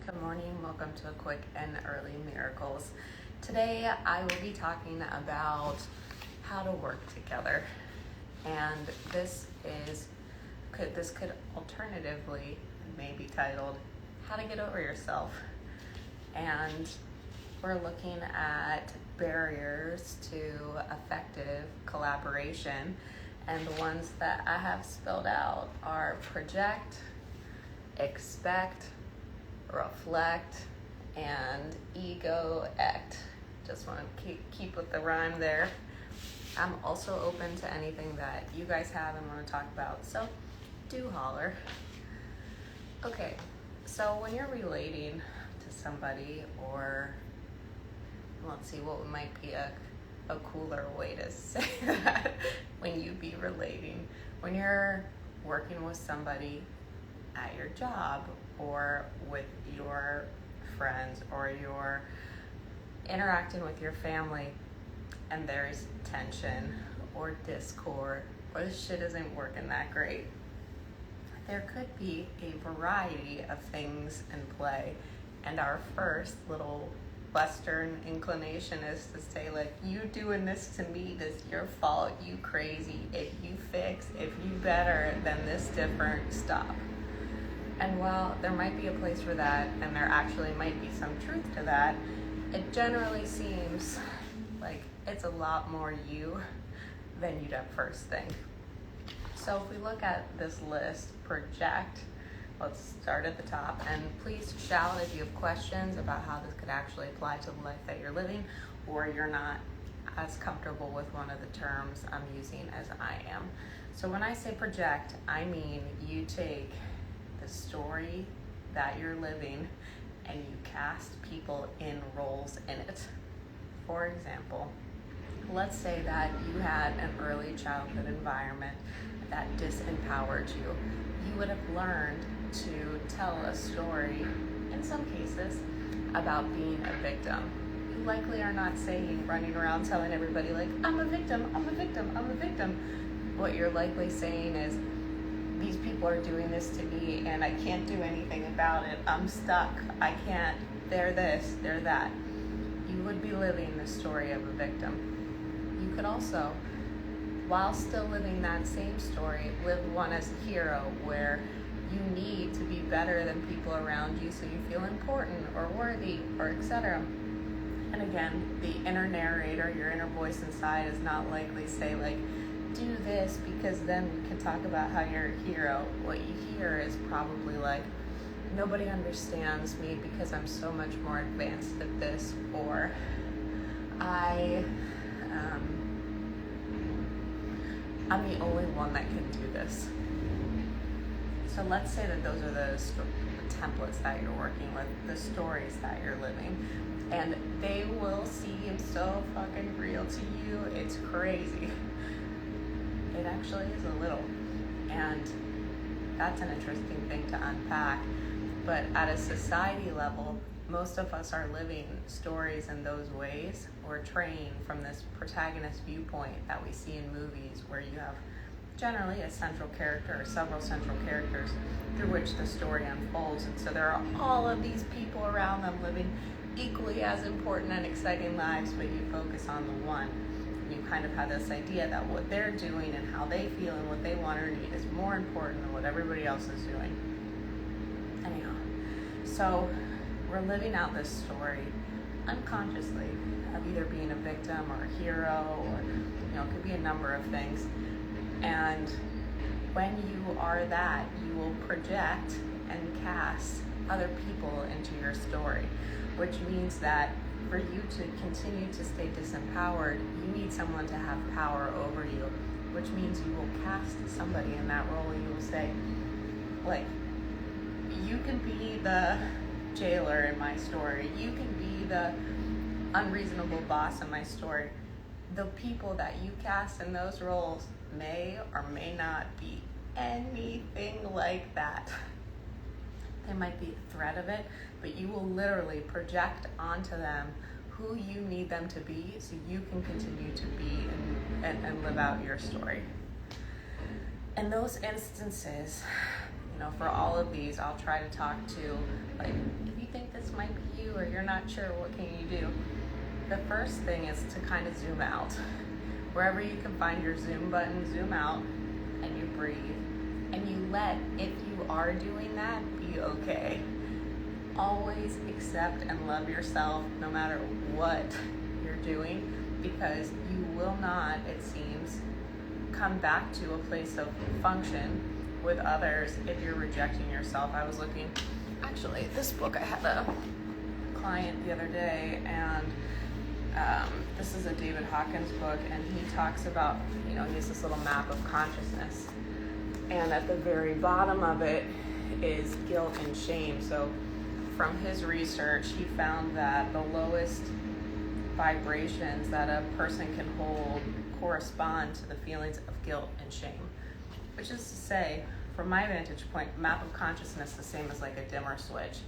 Good morning, welcome to a quick and early miracles. Today I will be talking about how to work together, and this could alternatively maybe titled how to get over yourself. And we're looking at barriers to effective collaboration, and the ones that I have spelled out are project, expect, reflect, and ego-ect. Just want to keep with the rhyme there. I'm also open to anything that you guys have and want to talk about, so do holler. Okay, so when you're relating to somebody, or let's see what might be a cooler way to say that, when you be relating, when you're working with somebody at your job or with your friends, or you're interacting with your family and there's tension or discord or the shit isn't working that great, there could be a variety of things in play. And our first little Western inclination is to say, like, you doing this to me, this your fault, you crazy, if you fix, if you better, then this different, stop. And while there might be a place for that, and there actually might be some truth to that, it generally seems like it's a lot more you than you'd at first think. So if we look at this list, project, let's start at the top, and please shout if you have questions about how this could actually apply to the life that you're living, or you're not as comfortable with one of the terms I'm using as I am. So when I say project, I mean you take the story that you're living and you cast people in roles in it. For example, let's say that you had an early childhood environment that disempowered you. You would have learned to tell a story, in some cases, about being a victim. You likely are not running around telling everybody, like, I'm a victim, I'm a victim, I'm a victim. What you're likely saying is, these people are doing this to me and I can't do anything about it. I'm stuck. I can't. They're this, they're that. You would be living the story of a victim. You could also, while still living that same story, live one as a hero, where you need to be better than people around you so you feel important or worthy, or etc. And again, the inner narrator, your inner voice inside, is not likely say, like, do this because then we can talk about how you're a hero. What you hear is probably like, nobody understands me because I'm so much more advanced at this, or I'm the only one that can do this. So let's say that those are the templates that you're working with, the stories that you're living, and they will seem so fucking real to you. It's crazy. It actually is a little, and that's an interesting thing to unpack. But at a society level, most of us are living stories in those ways. We're trained from this protagonist viewpoint that we see in movies, where you have generally a central character or several central characters through which the story unfolds. And so there are all of these people around them living equally as important and exciting lives, but you focus on the one. You kind of have this idea that what they're doing and how they feel and what they want or need is more important than what everybody else is doing. Anyhow, so we're living out this story unconsciously of either being a victim or a hero, or it could be a number of things. And when you are that, you will project and cast other people into your story, which means that for you to continue to stay disempowered, you need someone to have power over you, which means you will cast somebody in that role. You will say, like, you can be the jailer in my story. You can be the unreasonable boss in my story. The people that you cast in those roles may or may not be anything like that. There might be a threat of it, but you will literally project onto them who you need them to be so you can continue to be and live out your story. In those instances, for all of these, I'll try to talk to, like, if you think or you're not sure what can you do, the first thing is to kind of zoom out. Wherever you can find your zoom button, zoom out, and you breathe. And you let, if you are doing that, be okay. Always accept and love yourself no matter what you're doing, because you will not, it seems, come back to a place of function with others if you're rejecting yourself. I was looking, actually, this book, I had a client the other day, and this is a David Hawkins book, and he talks about, he has this little map of consciousness, and at the very bottom of it is guilt and shame. So from his research, he found that the lowest vibrations that a person can hold correspond to the feelings of guilt and shame, which is to say, from my vantage point, map of consciousness is the same as like a dimmer switch.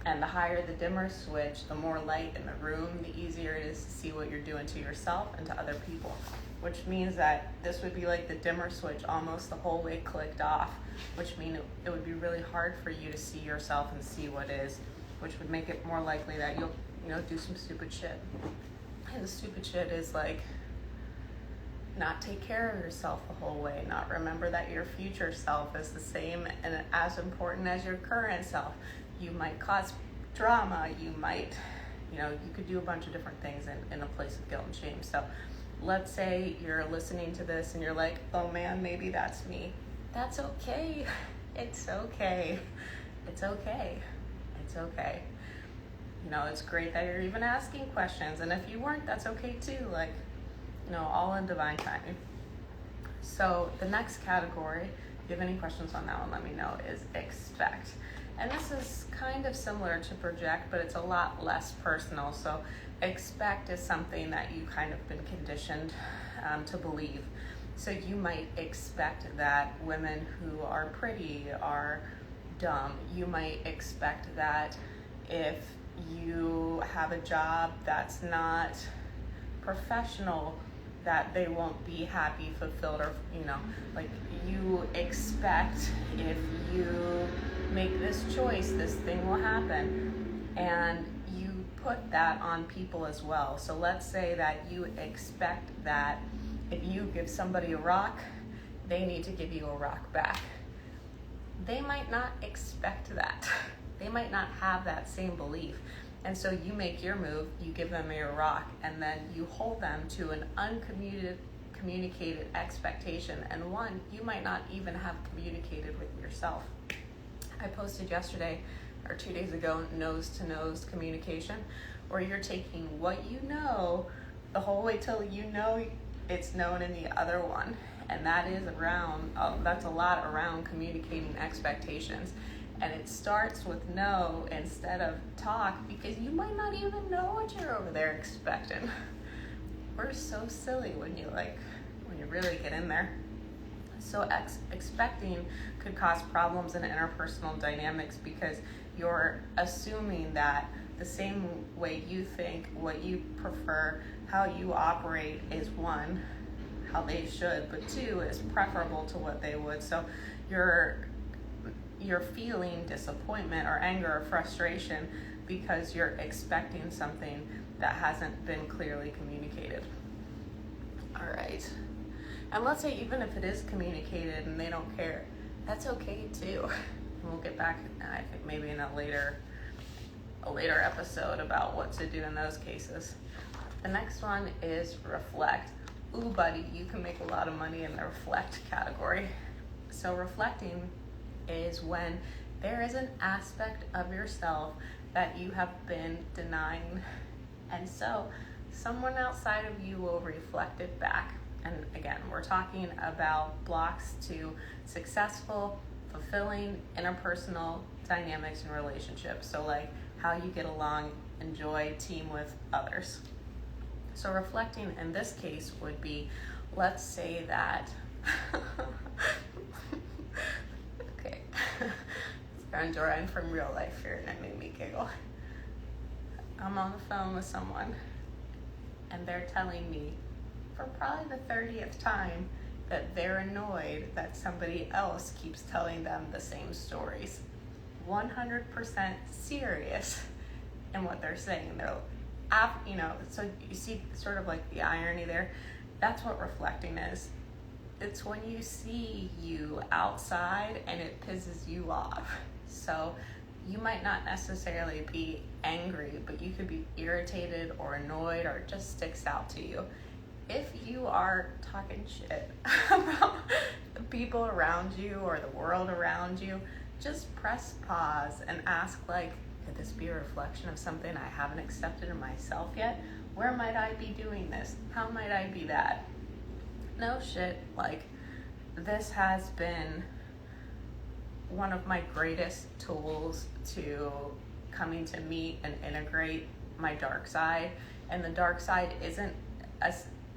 And the higher the dimmer switch, the more light in the room, the easier it is to see what you're doing to yourself and to other people. Which means that this would be like the dimmer switch almost the whole way clicked off, which means it would be really hard for you to see yourself and see what is, which would make it more likely that you'll, do some stupid shit. And the stupid shit is like not take care of yourself the whole way, not remember that your future self is the same and as important as your current self. You might cause drama, you might, you could do a bunch of different things in a place of guilt and shame. So let's say you're listening to this and you're like, oh man, maybe that's me. That's okay. It's okay. It's okay. It's okay. It's great that you're even asking questions. And if you weren't, that's okay too. All in divine timing. So the next category, if you have any questions on that one, let me know, is expect. And this is kind of similar to project, but it's a lot less personal. So expect is something that you kind of been conditioned to believe. So you might expect that women who are pretty are dumb. You might expect that if you have a job that's not professional, that they won't be happy, fulfilled, or you expect if you make this choice, this thing will happen, and you put that on people as well. So let's say that you expect that if you give somebody a rock, they need to give you a rock back. They might not expect that. They might not have that same belief. And so you make your move, you give them your rock, and then you hold them to an uncommunicated expectation, and one you might not even have communicated with yourself. I posted yesterday or 2 days ago, nose-to-nose communication, where you're taking what you know the whole way till it's known in the other one, and that is that's a lot around communicating expectations. And it starts with no instead of talk, because you might not even know what you're over there expecting. We're so silly when you really get in there. So expecting could cause problems in interpersonal dynamics, because you're assuming that the same way you think, what you prefer, how you operate is one, how they should, but two is preferable to what they would. So you're feeling disappointment or anger or frustration because you're expecting something that hasn't been clearly communicated. All right. And let's say even if it is communicated and they don't care, that's okay too. And we'll get back, I think maybe in a later episode about what to do in those cases. The next one is reflect. Ooh, buddy, you can make a lot of money in the reflect category. So reflecting is when there is an aspect of yourself that you have been denying, and so someone outside of you will reflect it back. And again, we're talking about blocks to successful, fulfilling interpersonal dynamics and relationships. So like how you get along, enjoy, team with others. So reflecting in this case would be, let's say that okay, I'm drawing from real life here and it made me giggle. I'm on the phone with someone and they're telling me for probably the 30th time that they're annoyed that somebody else keeps telling them the same stories. 100% serious. in what they're saying. So you see sort of like the irony there. That's what reflecting is. It's when you see you outside and it pisses you off. So you might not necessarily be angry, but you could be irritated or annoyed, or it just sticks out to you. If you are talking shit about the people around you or the world around you, just press pause and ask, like, could this be a reflection of something I haven't accepted in myself yet? Where might I be doing this? How might I be that? No shit, like, this has been one of my greatest tools to coming to meet and integrate my dark side. And the dark side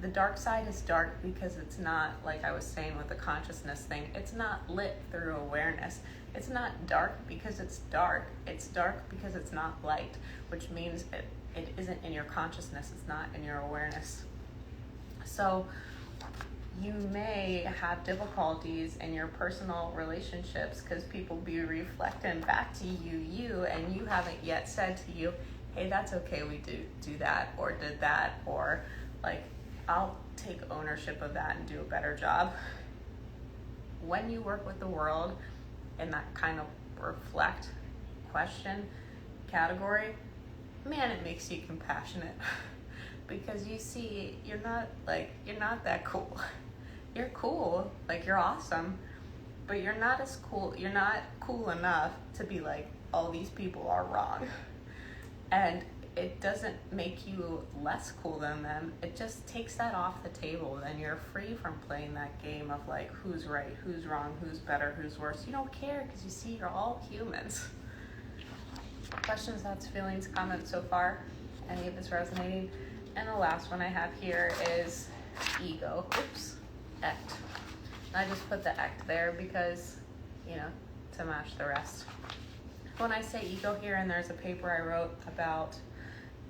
the dark side is dark because it's not, like I was saying with the consciousness thing, it's not lit through awareness. It's not dark because it's dark. It's dark because it's not light, which means it isn't in your consciousness. It's not in your awareness. So you may have difficulties in your personal relationships because people be reflecting back to you, and you haven't yet said to you, hey, that's okay, we do that, or did that, or like, I'll take ownership of that and do a better job. When you work with the world in that kind of reflect question category, man, it makes you compassionate because you see you're not that cool. You're cool, like, you're awesome, but you're not cool enough to be like, oh, these people are wrong. And it doesn't make you less cool than them. It just takes that off the table. Then you're free from playing that game of like, who's right, who's wrong, who's better, who's worse. You don't care because you see you're all humans. Questions, thoughts, feelings, comments so far? Any of this resonating? And the last one I have here is ego. Oops. Act. And I just put the act there because, to match the rest. When I say ego here, and there's a paper I wrote about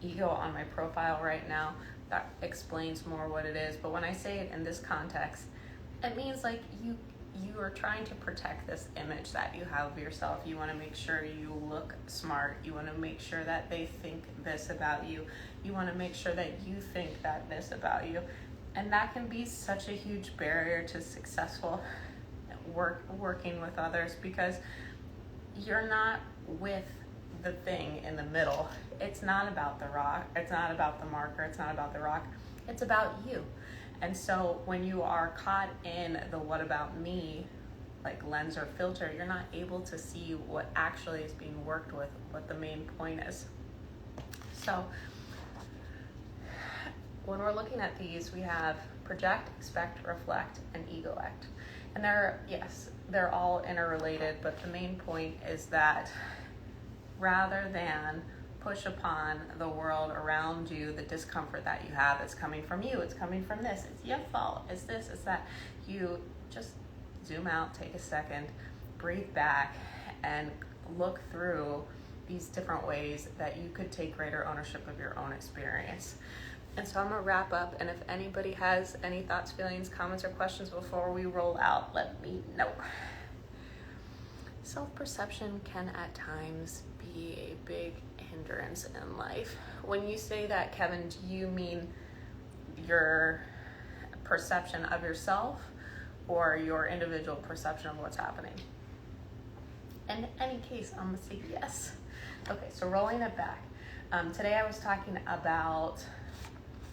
ego on my profile right now that explains more what it is, but when I say it in this context, it means like you are trying to protect this image that you have of yourself. You want to make sure you look smart. You want to make sure that they think this about you. You want to make sure that you think that this about you. And that can be such a huge barrier to successful working with others, because you're not with the thing in the middle. It's not about the rock. It's not about the marker. It's not about the rock. It's about you. And so when you are caught in the what about me, like, lens or filter, you're not able to see what actually is being worked with, what the main point is. So when we're looking at these, we have project, expect, reflect, and ego act. And they're all interrelated, but the main point is that rather than push upon the world around you the discomfort that you have, it's coming from you, it's coming from this, it's your fault, it's this, it's that, you just zoom out, take a second, breathe back, and look through these different ways that you could take greater ownership of your own experience. And so I'm gonna wrap up, and if anybody has any thoughts, feelings, comments, or questions before we roll out, let me know. Self-perception can at times be a big hindrance in life. When you say that, Kevin, do you mean your perception of yourself or your individual perception of what's happening? In any case, I'm gonna say yes. Okay, so rolling it back. Today I was talking about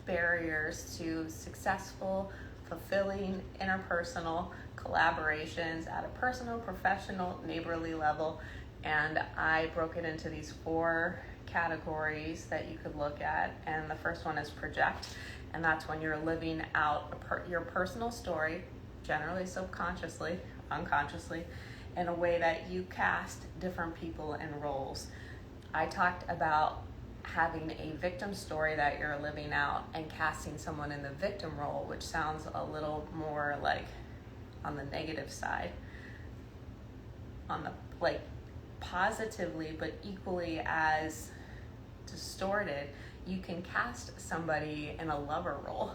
barriers to successful, fulfilling interpersonal collaborations at a personal, professional, neighborly level. And I broke it into these 4 categories that you could look at. And the first one is project. And that's when you're living out your personal story, generally subconsciously, unconsciously, in a way that you cast different people in roles. I talked about having a victim story that you're living out and casting someone in the victim role, which sounds a little more like on the negative side, on the like positively, but equally as distorted, you can cast somebody in a lover role.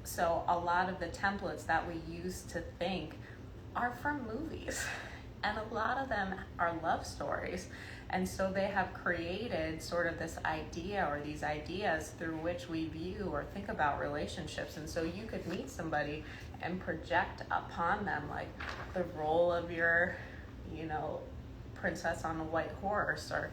So a lot of the templates that we use to think are from movies, and a lot of them are love stories. And so they have created sort of this idea or these ideas through which we view or think about relationships. And so you could meet somebody and project upon them like the role of your, princess on a white horse, or,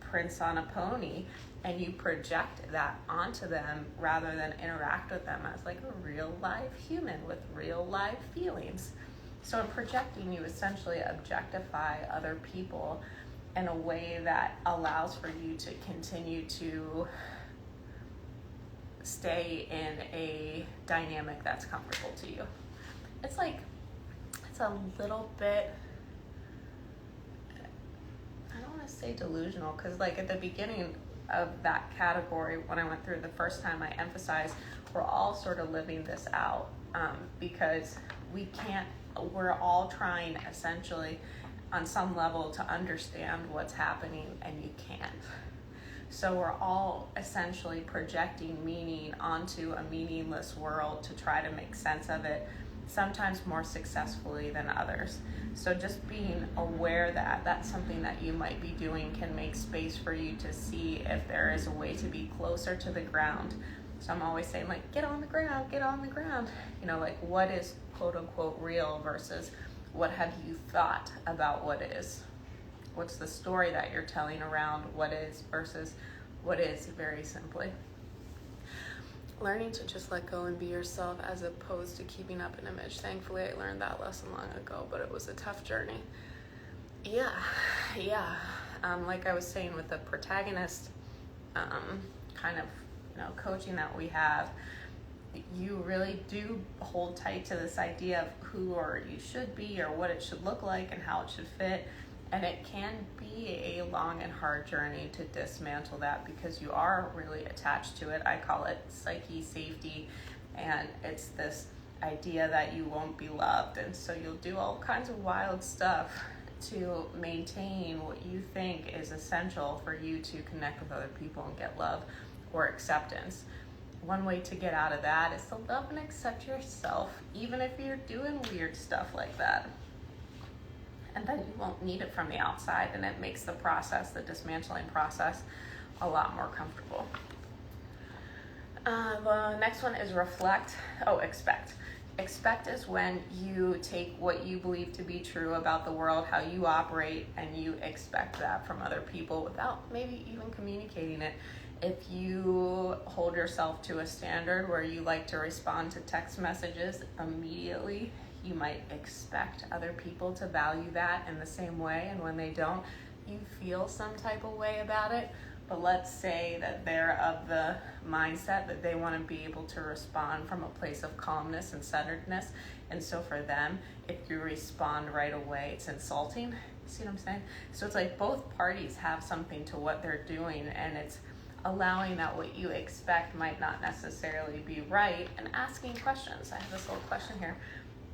prince on a pony, and you project that onto them rather than interact with them as like a real live human with real live feelings. So in projecting, you essentially objectify other people in a way that allows for you to continue to stay in a dynamic that's comfortable to you. It's a little bit, I don't want to say delusional, because like at the beginning of that category, when I went through the first time, I emphasized we're all sort of living this out, because we're all trying essentially on some level to understand what's happening, and you can't. So we're all essentially projecting meaning onto a meaningless world to try to make sense of it, sometimes more successfully than others. So just being aware that that's something that you might be doing can make space for you to see if there is a way to be closer to the ground. So I'm always saying, like, get on the ground, get on the ground. Like what is quote unquote real versus what have you thought about what is? What's the story that you're telling around what is versus what is, very simply. Learning to just let go and be yourself as opposed to keeping up an image. Thankfully, I learned that lesson long ago, but it was a tough journey. Yeah. Like I was saying with the protagonist kind of coaching that we have, you really do hold tight to this idea of who or you should be or what it should look like and how it should fit. And it can be a long and hard journey to dismantle that because you are really attached to it. I call it psyche safety, and it's this idea that you won't be loved. And so you'll do all kinds of wild stuff to maintain what you think is essential for you to connect with other people and get love or acceptance. One way to get out of that is to love and accept yourself, even if you're doing weird stuff like that. And then you won't need it from the outside, and it makes the dismantling process, a lot more comfortable. The next one is expect. Expect is when you take what you believe to be true about the world, how you operate, and you expect that from other people without maybe even communicating it. If you hold yourself to a standard where you like to respond to text messages immediately, you might expect other people to value that in the same way, and when they don't, you feel some type of way about it. But let's say that they're of the mindset that they want to be able to respond from a place of calmness and centeredness, and so for them, if you respond right away, it's insulting. See what I'm saying? So it's like both parties have something to what they're doing, and it's allowing that what you expect might not necessarily be right, and asking questions. I have this little question here.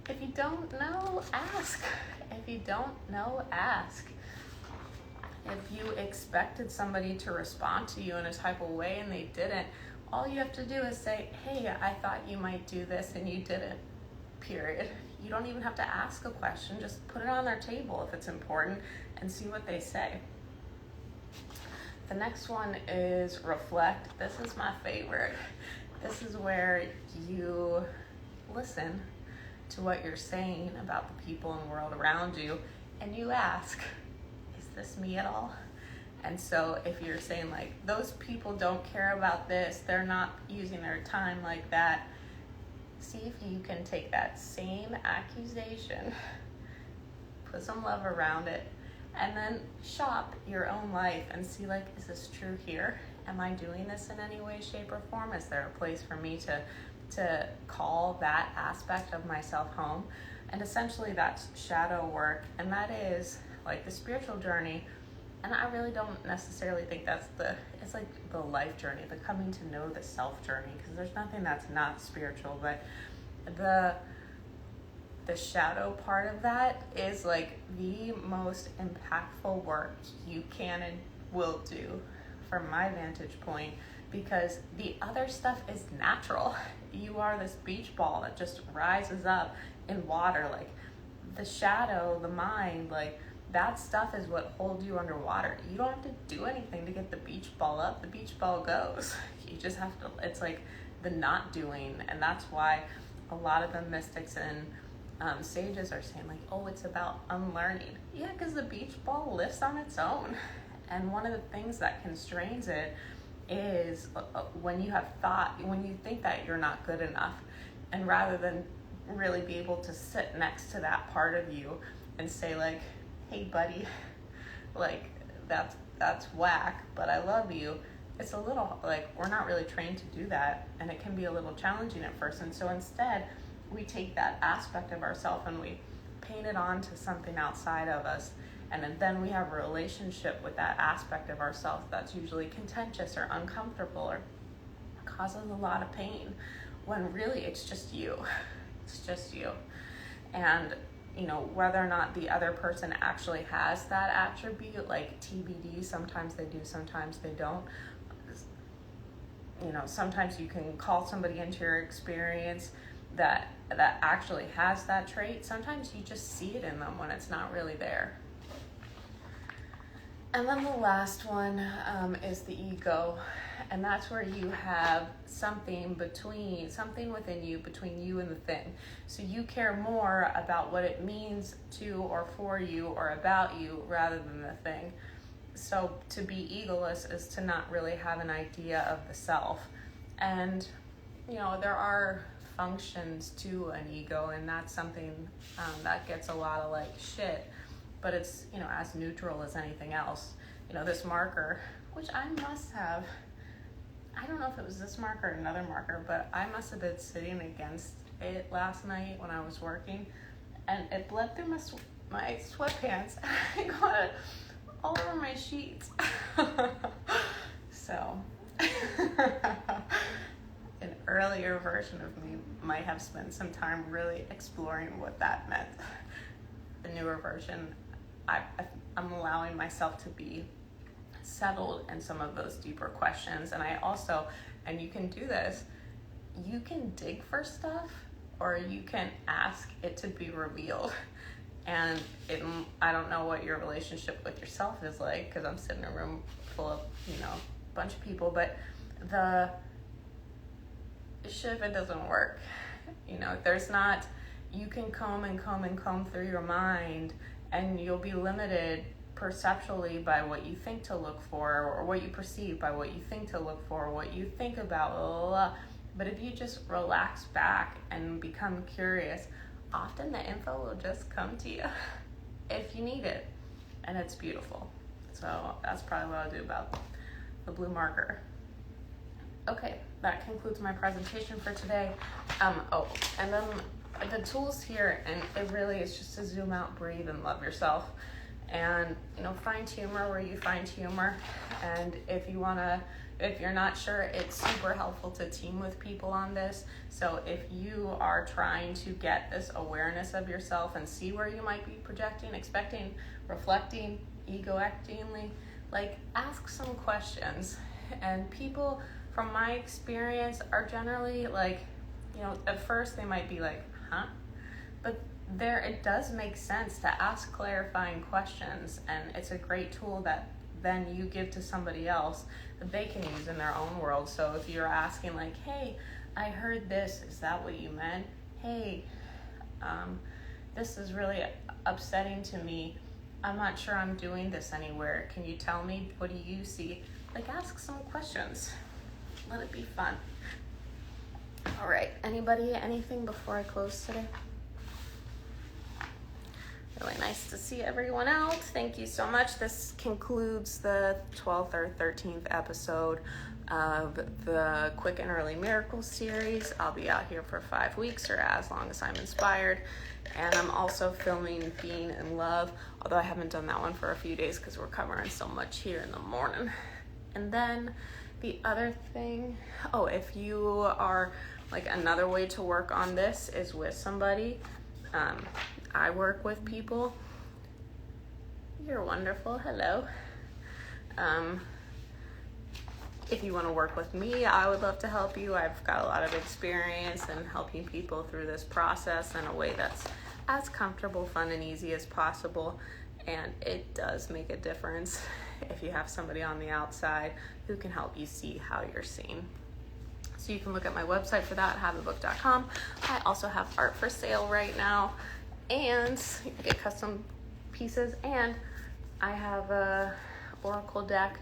If you don't know, ask. If you don't know, ask. If you expected somebody to respond to you in a type of way and they didn't, all you have to do is say, hey, I thought you might do this and you didn't, period. You don't even have to ask a question. Just put it on their table if it's important and see what they say. The next one is reflect. This is my favorite. This is where you listen to what you're saying about the people and world around you, and you ask, is this me at all? And so if you're saying like, those people don't care about this, they're not using their time like that, see if you can take that same accusation, put some love around it, and then shop your own life and see like, is this true here? Am I doing this in any way, shape, or form? Is there a place for me to call that aspect of myself home? And essentially that's shadow work, and that is like the spiritual journey. And I really don't necessarily think it's like the life journey, the coming to know the self journey, because there's nothing that's not spiritual, but the shadow part of that is like the most impactful work you can and will do from my vantage point, because the other stuff is natural. You are this beach ball that just rises up in water. Like the shadow, the mind, like that stuff is what holds you underwater. You don't have to do anything to get the beach ball up. The beach ball goes. You just have to, it's like the not doing. And that's why a lot of the mystics and sages are saying like, oh, it's about unlearning. Yeah, because the beach ball lifts on its own. And one of the things that constrains it is when you have thought, when you think that you're not good enough, and rather than really be able to sit next to that part of you and say like, hey buddy, like that's whack, but I love you. It's a little like, we're not really trained to do that, and it can be a little challenging at first. And so instead we take that aspect of ourselves and we paint it onto something outside of us, and then we have a relationship with that aspect of ourselves that's usually contentious or uncomfortable or causes a lot of pain, when really it's just you. It's just you. And you know, whether or not the other person actually has that attribute, like TBD, sometimes they do, sometimes they don't. You know, sometimes you can call somebody into your experience that actually has that trait. Sometimes you just see it in them when it's not really there. And then the last one is the ego. And that's where you have something within you, between you and the thing. So you care more about what it means to or for you or about you rather than the thing. So to be egoless is to not really have an idea of the self. And, you know, there are functions to an ego, and that's something that gets a lot of like shit. But it's, you know, as neutral as anything else. You know, this marker, which I must have, I don't know if it was this marker or another marker, but I must have been sitting against it last night when I was working, and it bled through my sweatpants. I got it all over my sheets. So, an earlier version of me might have spent some time really exploring what that meant. The newer version, I'm allowing myself to be settled in some of those deeper questions. And I also, and you can do this, you can dig for stuff, or you can ask it to be revealed. And I don't know what your relationship with yourself is like, because I'm sitting in a room full of, you know, a bunch of people, but the shit, if it doesn't work, you know, there's not, you can comb through your mind, and you'll be limited perceptually by what you think to look for, or what you perceive by what you think to look for, what you think about, blah, blah, blah. But if you just relax back and become curious, often the info will just come to you if you need it, and it's beautiful. So that's probably what I'll do about the blue marker. Okay, that concludes my presentation for today. And then the tools here, and it really is just to zoom out, breathe, and love yourself. And, you know, find humor where you find humor. And if you're not sure, it's super helpful to team with people on this. So if you are trying to get this awareness of yourself and see where you might be projecting, expecting, reflecting, ego-actingly, like, ask some questions. And people, from my experience, are generally like, you know, at first they might be like, huh? But it does make sense to ask clarifying questions, and it's a great tool that then you give to somebody else that they can use in their own world. So if you're asking like, hey, I heard this, is that what you meant? Hey, this is really upsetting to me. I'm not sure I'm doing this anywhere. Can you tell me, what do you see? Like, ask some questions. Let it be fun. All right, anybody, anything before I close today? Really nice to see everyone out. Thank you so much. This concludes the 12th or 13th episode of the Quick and Early Miracles series. I'll be out here for 5 weeks, or as long as I'm inspired. And I'm also filming Being in Love, although I haven't done that one for a few days because we're covering so much here in the morning. And then the other thing, if you are, like, another way to work on this is with somebody. I work with people. You're wonderful. Hello. If you want to work with me, I would love to help you. I've got a lot of experience in helping people through this process in a way that's as comfortable, fun, and easy as possible. And it does make a difference if you have somebody on the outside who can help you see how you're seen. So you can look at my website for that, haveabook.com. I also have art for sale right now, and you can get custom pieces, and I have a oracle deck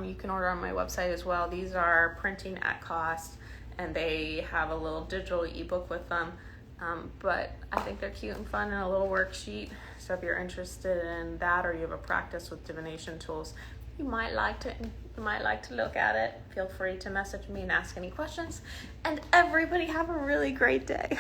you can order on my website as well. These are printing at cost, and they have a little digital ebook with them, but I think they're cute and fun, and a little worksheet. So if you're interested in that, or you have a practice with divination tools, you might like to look at it. Feel free to message me and ask any questions. And everybody have a really great day.